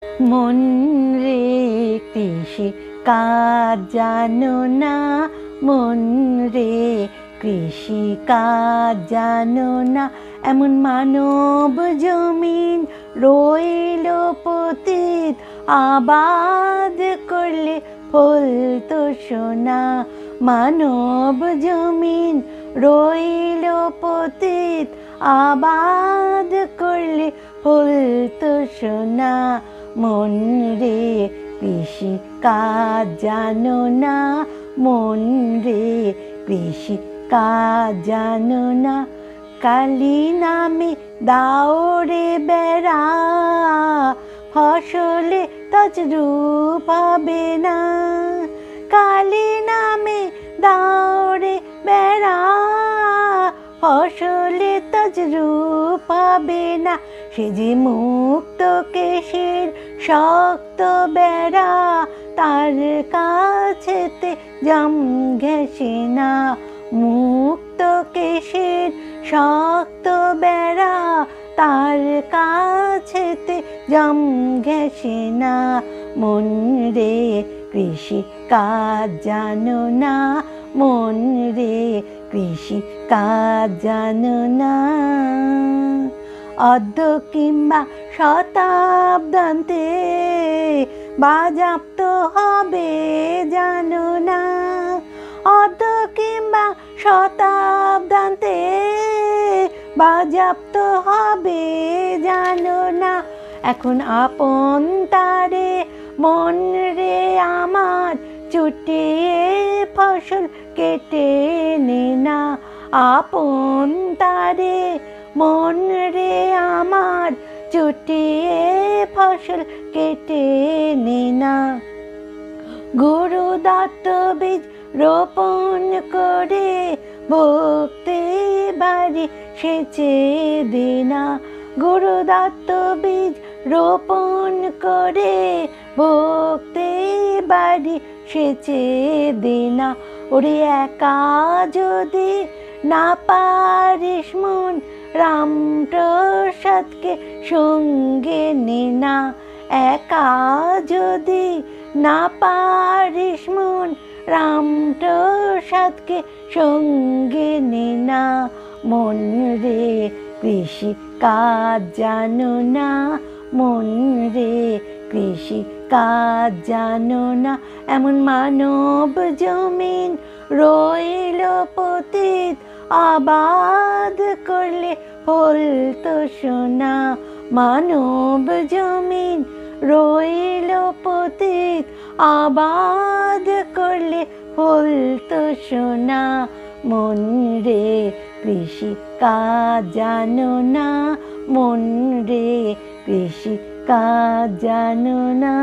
মন রে কৃষি কাজ জানো না, মন রে কৃষি কাজ জানো না, এমন মানব জমিন রইল পতিত, আবাদ করলে ফলতো সোনা। মানব জমিন রইল পতিত, আবাদ করলে ফলতো সোনা। মন রে কৃষি কাজ জানো না, মন রে কৃষি কাজ জানো না, কালী নামে দাও রে বেড়া, ফসলে তজরূপ হবে না। কালী নামে দাও রে বেড়া, ফসলে তজরূপ হবে না। সে যে মুক্ত কেশের শক্ত বেড়া, তার কাছেতে জাম ঘেঁষে না। মুক্ত কেশের শক্ত বেড়া, তার কাছেতে জাম ঘেঁষে না। মন রে কৃষি কাজ জানো না, মন রে কৃষি কাজ জানো না। অর্ধ কিংবা শতাব্দান্তে বাজেয়াপ্ত হবে জানো না, অর্ধ কিংবা শতাব্দান্তে বাজেয়াপ্ত হবে জানো না। এখন আপন তারে মন রে আমার, চুটিয়ে ফসল কেটে নে না। আপন তারে মন রে আমার, চুটিয়ে ফসল কেটে নে না। গুরু দত্ত বীজ রোপণ করে ভক্তি বাড়ি সেচে দে না। গুরু দত্ত বীজ রোপণ করে ভক্তি বাড়ি সেচে দে না। ওরে একা যদি না পারিস মন, রামপ্রসাদকে সঙ্গে নে না। একা যদি না পারিস মন, রামপ্রসাদকে সঙ্গে নে না। মন রে কৃষি কাজ জানো না, মন রে কৃষি কাজ জানো না, এমন মানব জমিন রইল পতিত, আবাদ করলে ফলতো সোনা। মানব জমিন রইল পতিত, আবাদ করলে ফলতো সোনা। মন রে কৃষি কাজ জানো না, মন রে কৃষি কাজ জানো না।